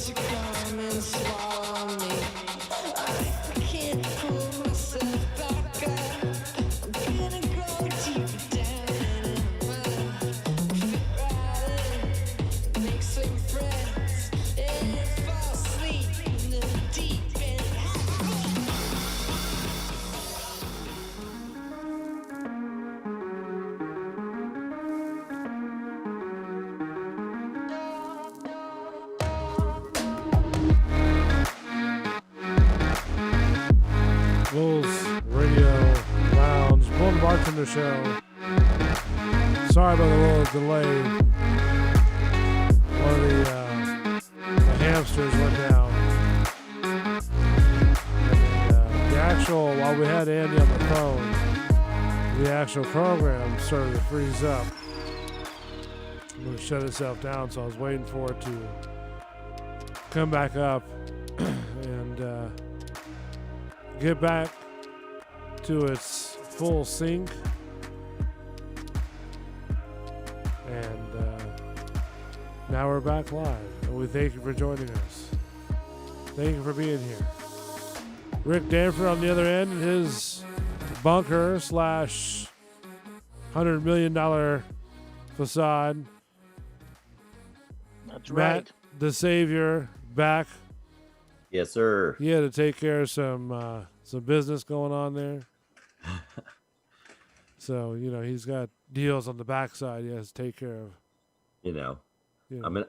to come and swallow me. I can't pull myself back up. I'm gonna go deeper down in the mud. Fit right in, make some friends, and fall asleep in the deep end. Bulls Radio Lounge, Bull Bartender Show. Sorry about the little delay. One of the hamsters went down. And the actual, while we had Andy on the phone, the actual program started to freeze up. I'm going to shut itself down, so I was waiting for it to come back up and get back to its full sync. And now we're back live. And we thank you for joining us. Thank you for being here. Rick Danford on the other end, his bunker / $100 million facade. That's Matt, right. the Savior, back. Yes, sir. He had to take care of some business going on there. So, he's got deals on the backside he has to take care of. You know. You know.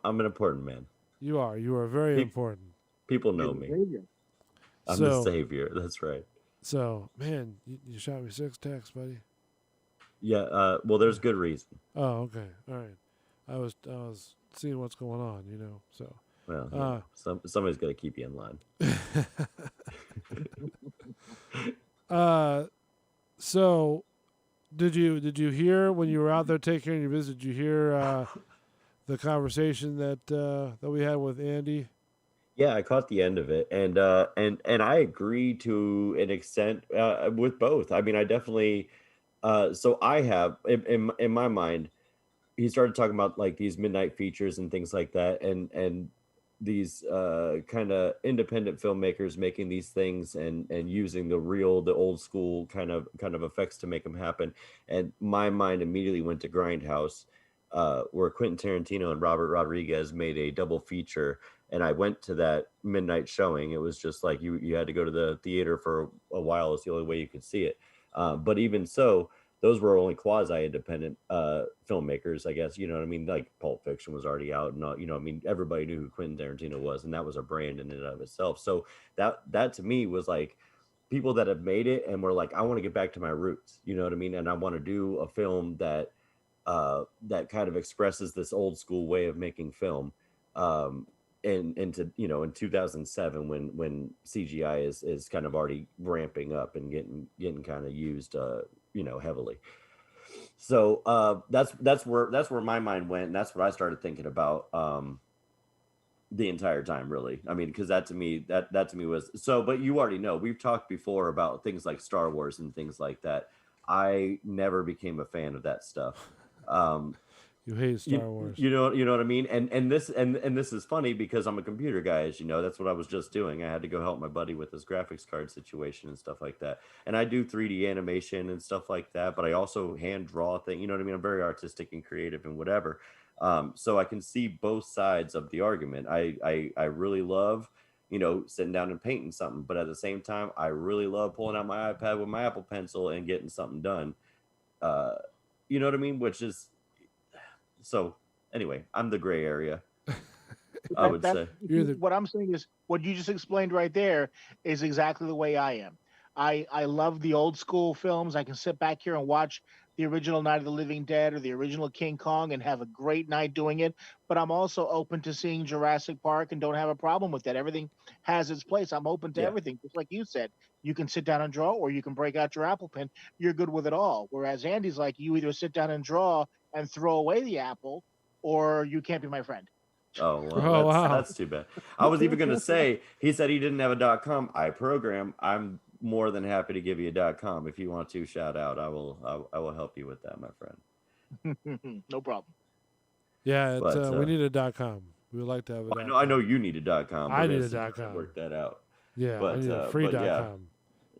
I'm an important man. You are very important. People know me. I'm the savior. That's right. So, man, you shot me 6 texts, buddy. Yeah. Well, there's good reason. Oh, okay. All right. I was seeing what's going on, So. Well, somebody's got to keep you in line. So, did you hear when you were out there taking your visit? Did you hear the conversation that we had with Andy? Yeah, I caught the end of it, and I agree to an extent with both. I mean, I definitely. So I have in my mind, he started talking about like these midnight features and things like that, and these kind of independent filmmakers making these things and using the old school kind of effects to make them happen. And my mind immediately went to Grindhouse, where Quentin Tarantino and Robert Rodriguez made a double feature. And I went to that midnight showing. It was just like you had to go to the theater for a while. It's the only way you could see it. But even so, those were only quasi-independent filmmakers, I guess. You know what I mean? Like Pulp Fiction was already out, and I mean, everybody knew who Quentin Tarantino was, and that was a brand in and of itself. So that to me was like people that have made it and were like, I want to get back to my roots. You know what I mean? And I want to do a film that that kind of expresses this old school way of making film. In 2007 when CGI is kind of already ramping up and getting kind of used heavily. So that's where my mind went, and that's what I started thinking about the entire time, really. I mean, because that to me was so. But you already know, we've talked before about things like Star Wars and things like that. I never became a fan of that stuff. You hate Star Wars. You know what I mean? And this is funny because I'm a computer guy, as you know. That's what I was just doing. I had to go help my buddy with his graphics card situation and stuff like that. And I do 3D animation and stuff like that, but I also hand draw things. You know what I mean? I'm very artistic and creative and whatever. So I can see both sides of the argument. I really love, sitting down and painting something, but at the same time, I really love pulling out my iPad with my Apple Pencil and getting something done. You know what I mean? Which is so. Anyway, I'm the gray area. I would say. What I'm saying is what you just explained right there is exactly the way I am. I love the old school films. I can sit back here and watch the original Night of the Living Dead or the original King Kong and have a great night doing it. But I'm also open to seeing Jurassic Park and don't have a problem with that. Everything has its place. I'm open to everything. Just like you said, you can sit down and draw, or you can break out your Apple Pen. You're good with it all. Whereas Andy's like, you either sit down and draw and throw away the apple, or you can't be my friend. Oh, well, that's too bad. I was even going to say, he said he didn't have a .com. I program. I'm more than happy to give you a .com if you want to shout out. I will help you with that, my friend. No problem. Yeah, we need a .com. We would like to have a Well, .com. I know you need a .com. I We're need gonna a see how to .com. work that out. Yeah, But I need a free but yeah, .com.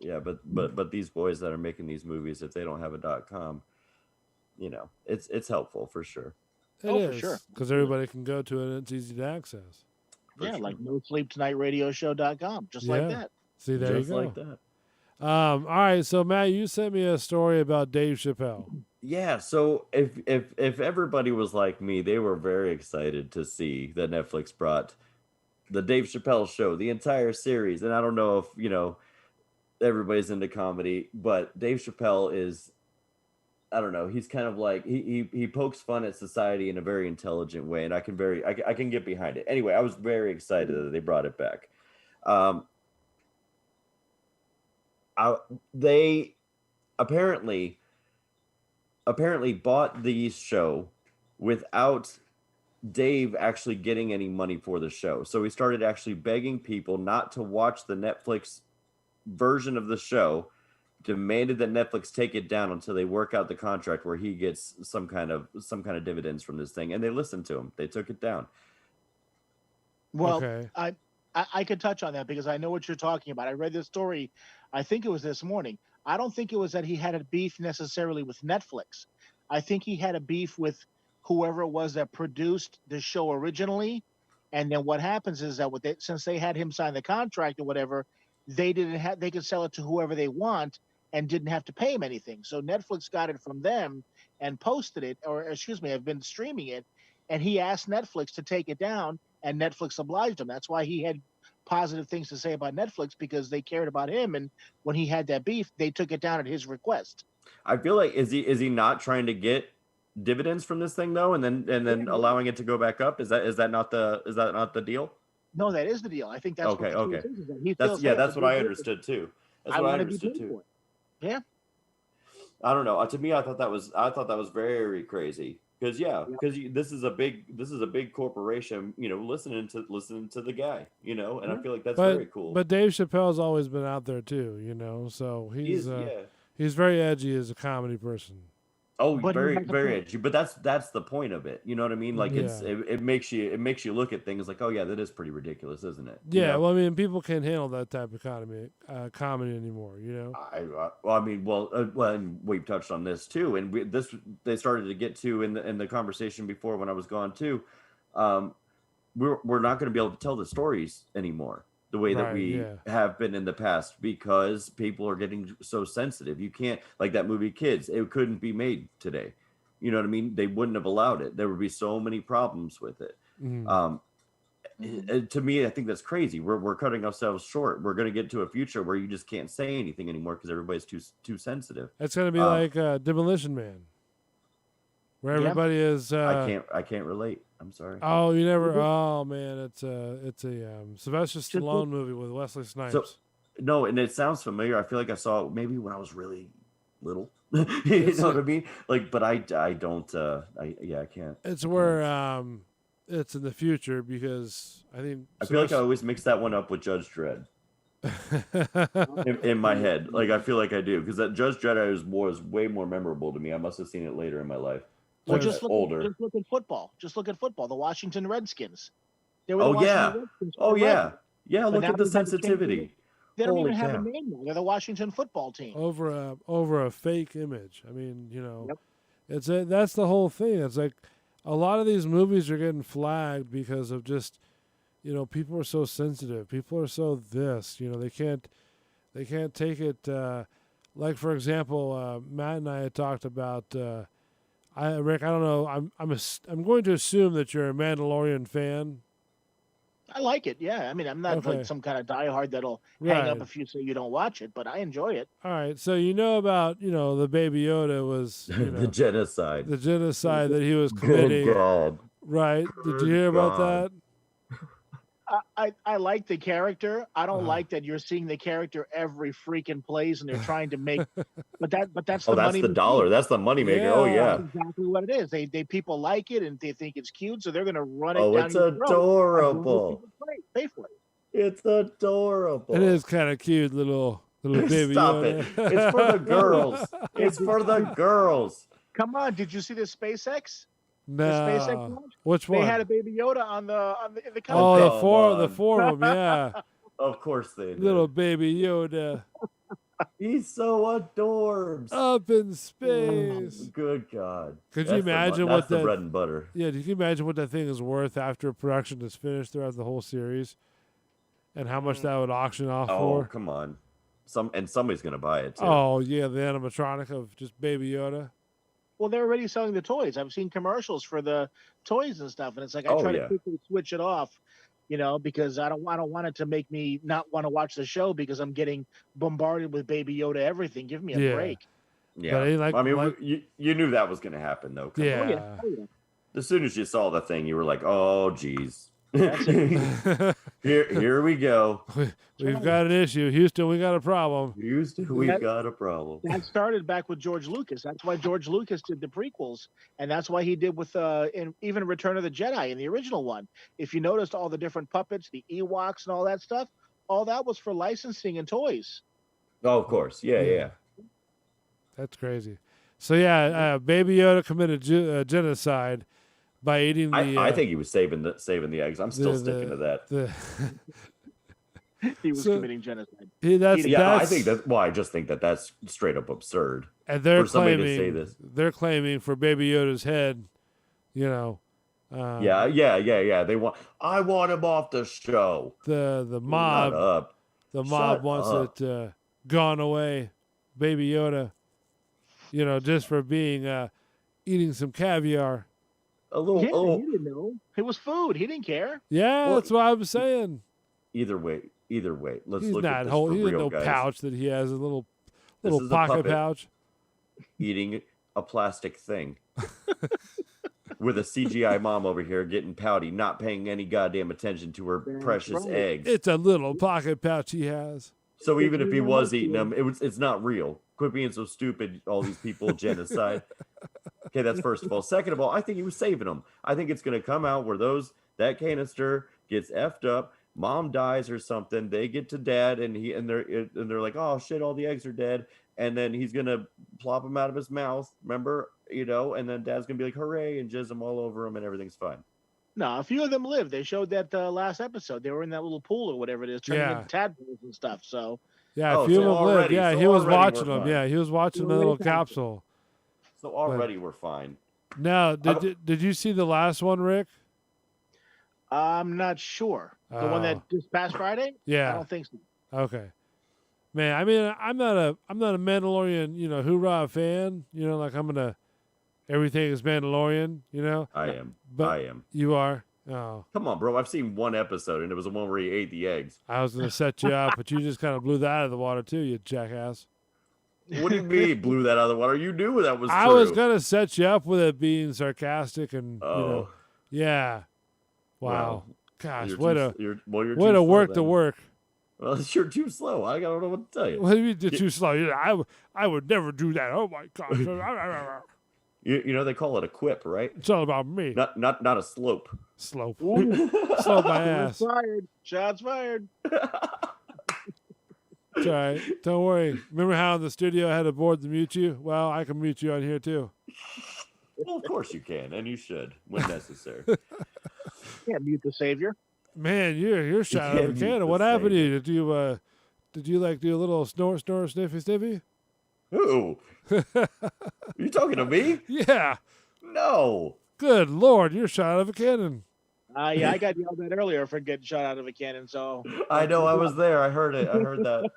yeah. But these boys that are making these movies, if they don't have a .com, it's helpful for sure. It Oh, for sure. is because everybody can go to it and it's easy to access. For Yeah, sure. like NoSleepTonightRadioshow.com, just like Yeah. that. See, there Just you go. like that. All right, so Matt, you sent me a story about Dave Chappelle. Yeah, so if everybody was like me, they were very excited to see that Netflix brought the Dave Chappelle show, the entire series. And I don't know if, everybody's into comedy, but Dave Chappelle is, I don't know, he's kind of like he pokes fun at society in a very intelligent way, and I can get behind it. Anyway, I was very excited that they brought it back. They apparently bought the show without Dave actually getting any money for the show. So he started actually begging people not to watch the Netflix version of the show, demanded that Netflix take it down until they work out the contract where he gets some kind of dividends from this thing, and they listened to him. They took it down. Well, Okay. I could touch on that because I know what you're talking about. I read this story, I think it was this morning. I don't think it was that he had a beef necessarily with Netflix. I think he had a beef with whoever it was that produced the show originally. And then what happens is that since they had him sign the contract or whatever, they could sell it to whoever they want and didn't have to pay him anything. So Netflix got it from them and posted it, or excuse me, have been streaming it. And he asked Netflix to take it down, and Netflix obliged him. That's why he had positive things to say about Netflix, because they cared about him. And when he had that beef, they took it down at his request. I feel like is he not trying to get dividends from this thing though, and then allowing it to go back up? Is that not the deal? No, that is the deal. I think that's Okay, what the okay. truth is, that he That's feels, yeah, hey, that's it's a what I good understood too. That's I what I want to be understood paid too. for it. Yeah. I don't know. To me, I thought that was very crazy because this is a big corporation, listening to the guy, and I feel like that's very cool. But Dave Chappelle's always been out there too, so he's very edgy as a comedy person. Oh, But he very has a very point. edgy. But that's the point of it. You know what I mean? Like it makes you look at things like, oh yeah, that is pretty ridiculous, isn't it? Yeah, well, I mean, people can't handle that type of comedy anymore. And we've touched on this too, and they started to get to in the conversation before when I was gone too. We're not going to be able to tell the stories anymore the way that we have been in the past, because people are getting so sensitive. You can't, like that movie Kids, it couldn't be made today. You know what I mean? They wouldn't have allowed it. There would be so many problems with it. To me, I think that's crazy. We're cutting ourselves short. We're going to get to a future where you just can't say anything anymore because everybody's too sensitive. It's going to be like Demolition Man, where everybody is. I can't relate. I'm sorry. Oh, you never. Oh man, it's a Sylvester Stallone movie with Wesley Snipes. No, and it sounds familiar. I feel like I saw it maybe when I was really little. You know what I mean? Like, but I don't. I can't. It's where it's in the future, because I think I feel like I always mix that one up with Judge Dredd. in my head, like I feel like I do, because that Judge Dredd was way more memorable to me. I must have seen it later in my life. Well, just look at football. Just look at football. The Washington Redskins. They were the Washington Redskins forever. Yeah. Look at the sensitivity. They don't even have a name now. They're the Washington football team. Over a fake image. I mean, that's the whole thing. It's like a lot of these movies are getting flagged because of just, people are so sensitive. People are so this. They can't take it. Like for example, Matt and I had talked about. Rick, I don't know. I'm going to assume that you're a Mandalorian fan. I like it. Yeah, I mean, I'm not like some kind of diehard that'll hang up if you say you don't watch it, but I enjoy it. All right, so about the Baby Yoda was the genocide that he was committing. Good God. Right? Did you hear about that? I like the character. I don't like that you're seeing the character every freaking place, and they're trying to make. But that's the money. That's the dollar. That's the money maker. Yeah. Oh yeah. That's exactly what it is. They people like it and they think it's cute, so they're gonna run it. Oh, down it's your throat. adorable. Pay for it. It's adorable. It is kind of cute, little baby. Stop Yoda. it. It's for the girls. It's for the girls. Come on, did you see the SpaceX? The SpaceX No. launch? Which They one? had a Baby Yoda in the cover. Oh, the come four on. of them, yeah. Of course they did. Little baby Yoda He's so adorbs. up in space. Good God. Could you imagine that's what the that? bread and butter. Yeah, did you imagine what that thing is worth after production is finished throughout the whole series, and how much that would auction off Oh, for? come on. Somebody's gonna buy it too. Oh yeah, the animatronic of just Baby Yoda. Well, they're already selling the toys. I've seen commercials for the toys and stuff, and it's like I Oh, try to yeah. quickly switch it off, because I don't want it to make me not want to watch the show because I'm getting bombarded with Baby Yoda everything. Give me a Yeah. break. Yeah. But it ain't I mean, like- you knew that was gonna happen though. Come on. Oh, yeah. Yeah. Oh, yeah. As soon as you saw the thing, you were like, "Oh, geez." That's Here we go. We've got an issue, Houston. We got a problem. Houston, we got a problem. That started back with George Lucas. That's why George Lucas did the prequels, and that's why he did with even Return of the Jedi in the original one. If you noticed all the different puppets, the Ewoks, and all that stuff, all that was for licensing and toys. Oh, of course. Yeah. That's crazy. So yeah, Baby Yoda committed genocide by eating the. I think he was saving the eggs. I'm still sticking to that. The He was So- committing genocide. that's Yeah, I that's, think that. Well, I just think that that's straight up absurd. and they're for somebody to claiming say this. they're claiming for Baby Yoda's head, Yeah. I want him off the show. The Shut mob up. mob wants up. it gone away, Baby Yoda. Just for being eating some caviar. A little. Yeah, Oh, he didn't know. It was food. He didn't care. Yeah, Well, that's what I was saying. either way. Let's He's look at not this whole. for He has real, no guys. pouch that he has, a little This is a pocket puppet. pouch. Eating a plastic thing. With a CGI mom over here getting pouty, not paying any goddamn attention to her That's precious right. eggs. It's a little pocket pouch he has. So even if he was It's eating them, it's not real. Quit being so stupid, all these people, genocide. Okay, that's first of all. Second of all, I think he was saving them. I think it's going to come out where that canister gets effed up, mom dies or something, they get to dad, and they're like, oh shit, all the eggs are dead, and then he's going to plop them out of his mouth, remember, and then dad's going to be like, hooray, and jizz them all over him, and everything's fine. No, a few of them lived. They showed that last episode. They were in that little pool or whatever it is, turning Yeah. into tadpoles and stuff. So Yeah, Oh, a few so of them lived. already- Yeah, so he was already watching we're them. fine. Yeah, he was watching them in a little capsule. So already we're fine. Now, I did you see the last one, Rick? I'm not sure. The one that Oh. just past Friday? I Yeah. don't think so. Okay. Man, I mean, I'm not a Mandalorian, hoorah fan. Like everything is Mandalorian. I am. But I am. you are. Oh, Come on, bro. I've seen one episode, and it was the one where he ate the eggs. I was gonna set you up, but you just kind of blew that out of the water too, you jackass. What do you mean he blew that out of the water? You knew that was true. I was gonna set you up with it being sarcastic and Oh, yeah. Wow. Well, Gosh, you're way too, to you're way too to slow work the then. work. Well, you're too slow. I don't know what to tell you. What do you mean you're too slow? I would never do that. Oh my gosh. You know they call it a quip, right? It's all about me. Not a slope. Slope. Ooh, Slope my shots ass. fired. Shots fired. It's all right. Don't worry. Remember how in the studio I had a board to mute you? Well, I can mute you on here too. Well, of course you can, and you should when necessary. Can't mute the savior. Man, you're shot out can't of a mute cannon. the What happened to savior. you? Did you like do a little snort, sniffy, sniffy? Who? You talking to me? Yeah. No. Good Lord, you're shot out of a cannon. Yeah, I got yelled at earlier for getting shot out of a cannon. So I know. I was there. I heard it. I heard that.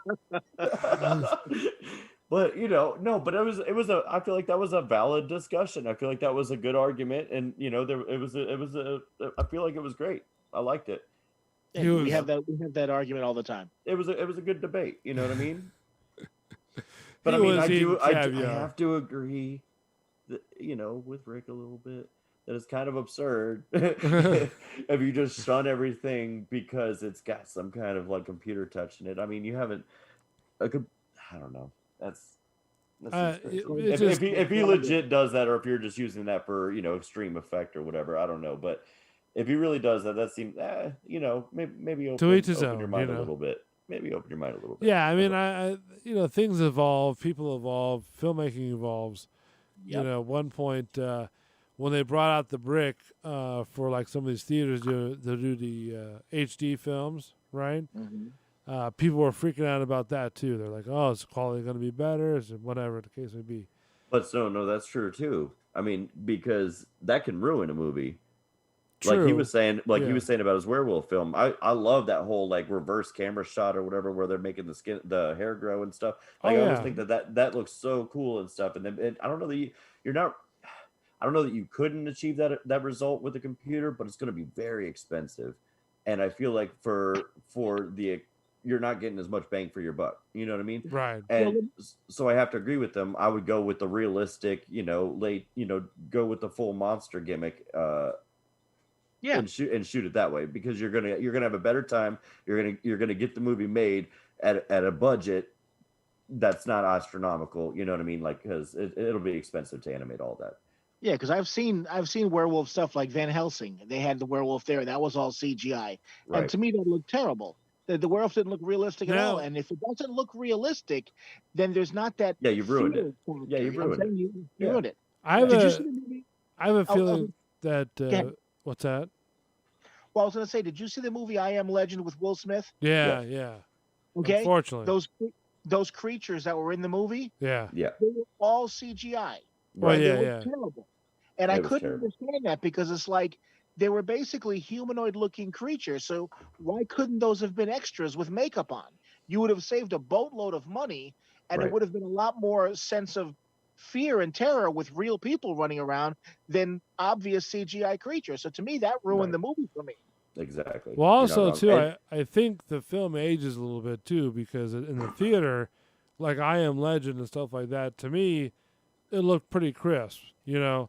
But no. But it was a. I feel like that was a valid discussion. I feel like that was a good argument, and it was a. I feel like it was great. I liked it. yeah, He we was- have that argument all the time. It was a good debate. You know what I mean? But He I mean, was eating I caviar. have to agree that with Rick a little bit that it's kind of absurd if you just shun everything because it's got some kind of like computer touch in it. I mean, you haven't. I don't know. That's Uh, crazy. it's If he legit does that, or if you're just using that for extreme effect or whatever, I don't know. But if he really does that, that seems maybe open, each his open own, your mind a little bit. Maybe open your mind a little bit. Yeah, I mean, I things evolve, people evolve, filmmaking evolves. Yep. At one point, when they brought out the brick for like some of these theaters to do the HD films, right? People were freaking out about that too. They're like, "Oh, is the quality going to be better? Is it whatever the case may be?" But no, that's true too. I mean, because that can ruin a movie. True. Like he was saying, Yeah. about his werewolf film. I love that whole like reverse camera shot or whatever, where they're making the hair grow and stuff. Like Oh, I always yeah. think that looks so cool and stuff. And I don't know that you're not. I don't know that you couldn't achieve that result with a computer, but it's going to be very expensive. And I feel like for the you're not getting as much bang for your buck. You know what I mean? Right. And so I have to agree with them. I would go with the realistic, go with the full monster gimmick. Yeah. And shoot it that way, because you're gonna have a better time. You're gonna get the movie made at a budget that's not astronomical. You know what I mean? Like, because it'll be expensive to animate all that. Yeah, because I've seen werewolf stuff like Van Helsing. They had the werewolf there. That was all CGI, Right. and to me that looked terrible. The werewolf didn't look realistic at all. No. And if it doesn't look realistic, then there's not that. Yeah, you've ruined it. fear factor. Yeah, you've You know what I'm ruined saying? You Yeah. ruined it. I have Did you a see the movie? I have a Oh, feeling that ahead. what's that? Well, I was going to say, did you see the movie I Am Legend with Will Smith? Yeah, yeah. Okay, Unfortunately, those creatures that were in the movie, yeah. Yeah. they were all CGI. Well, Right. They yeah, looked yeah. terrible. And I It was couldn't terrible. understand that, because it's like they were basically humanoid-looking creatures. So why couldn't those have been extras with makeup on? You would have saved a boatload of money, and Right. it would have been a lot more sense of fear and terror with real people running around than obvious CGI creatures. So to me, that ruined Right. the movie for me. Exactly. Well, You're not also wrong. too, And- I think the film ages a little bit too, because in the theater, like I Am Legend and stuff like that, to me, it looked pretty crisp, and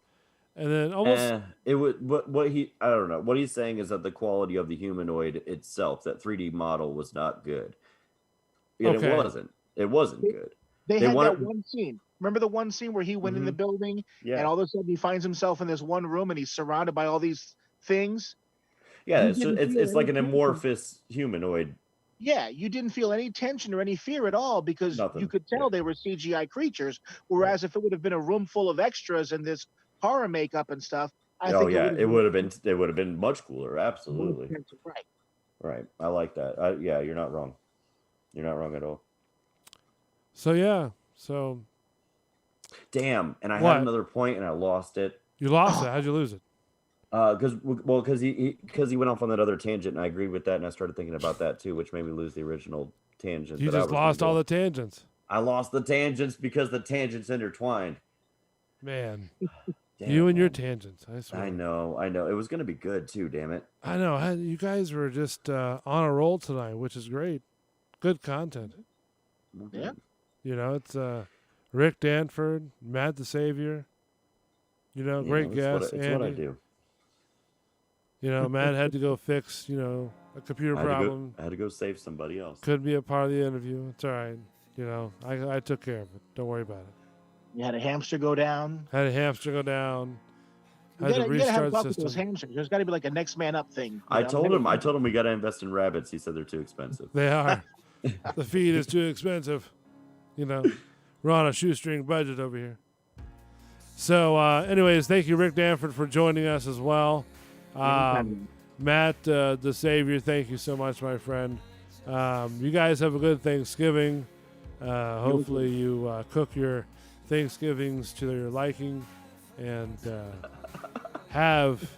then almost it would what he I don't know. What he's saying is that the quality of the humanoid itself, that 3D model, was not good. And Okay. it wasn't. It wasn't good. They They had wanted- that one scene. Remember the one scene where he went in the building, and Yeah. all of a sudden he finds himself in this one room and he's surrounded by all these things? Yeah, You it's didn't just, feel it's like an any tension. amorphous humanoid. Yeah, you didn't feel any tension or any fear at all, because Nothing. you could tell Yeah. they were CGI creatures. Whereas if it would have been a room full of extras and this horror makeup and stuff, I Oh think yeah, it it would have been much cooler. more Absolutely. tension. Right. Right. I like that. Yeah, you're not wrong. You're not wrong at all. so yeah. So Damn. And I What? had another point and I lost it. you lost it. How'd you lose it? Because he went off on that other tangent, and I agreed with that, and I started thinking about that too, which made me lose the original tangent. You that I just was gonna lost go. all the tangents, I lost the tangents because the tangents intertwined. man. Damn, You and your man. tangents. I swear. I know. It was gonna be good too. Damn it. I know. You guys were just on a roll tonight, which is great. Good content. Yeah. It's Rick Danford, Matt the Savior. Great It's guest. What I Andy. do. Matt had to go fix, a computer problem. I had to go save somebody else. Couldn't be a part of the interview. It's all right. I took care of it. Don't worry about it. You had a hamster go down. Had a hamster go down. You Had to gotta have restart luck the with those system. hamsters. There's got to be like a next man up thing. I told him we got to invest in rabbits. He said they're too expensive. They are. The feed is too expensive. We're on a shoestring budget over here. So, anyways, thank you, Rick Danford, for joining us as well. Matt, the Savior, thank you so much, my friend. You guys have a good Thanksgiving. Hopefully you cook your Thanksgivings to your liking and have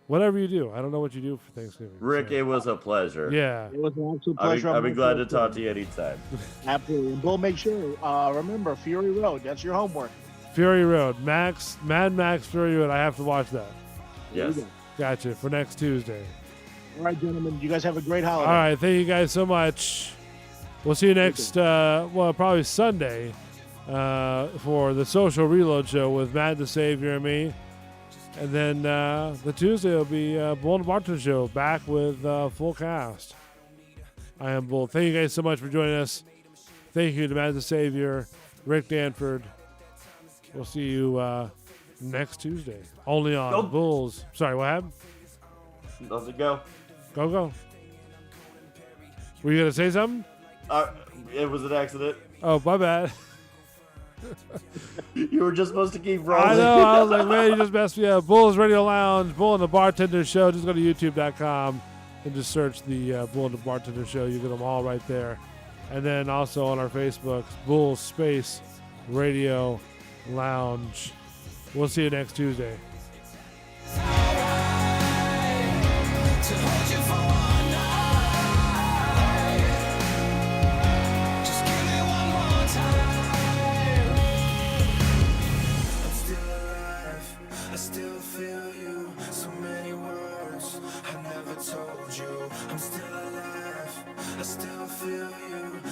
whatever you do. I don't know what you do for Thanksgiving. Rick, so- it was a pleasure. yeah. It was an absolute pleasure. I'll be on my glad to part. talk to you anytime. Absolutely. And Bull, make sure, remember, Fury Road. That's your homework. Fury Road. Mad Max Fury Road. I have to watch that. There you Yes. go. Gotcha. For next Tuesday. All right, gentlemen. You guys have a great holiday. All right. Thank you guys so much. We'll see you next, probably Sunday for the Social Reload Show with Matt the Savior and me. And then the Tuesday will be Bull and Bartender Show back with full cast. I am Bull. Thank you guys so much for joining us. Thank you to Matt the Savior, Rick Danford. We'll see you next Tuesday. Only on Nope. Bulls. Sorry, what happened? Does it go? Go. Were you going to say something? It was an accident. Oh, my bad. You were just supposed to keep rolling. I know. I was like, man, you just messed me up. Bull's Radio Lounge, Bull and the Bartender Show. Just go to youtube.com and just search the Bull and the Bartender Show. You get them all right there. And then also on our Facebook, Bull Space Radio Lounge. We'll see you next Tuesday. To hold you for one night. Just give me one more time. I'm still alive, I still feel you. So many words I never told you. I'm still alive, I still feel you.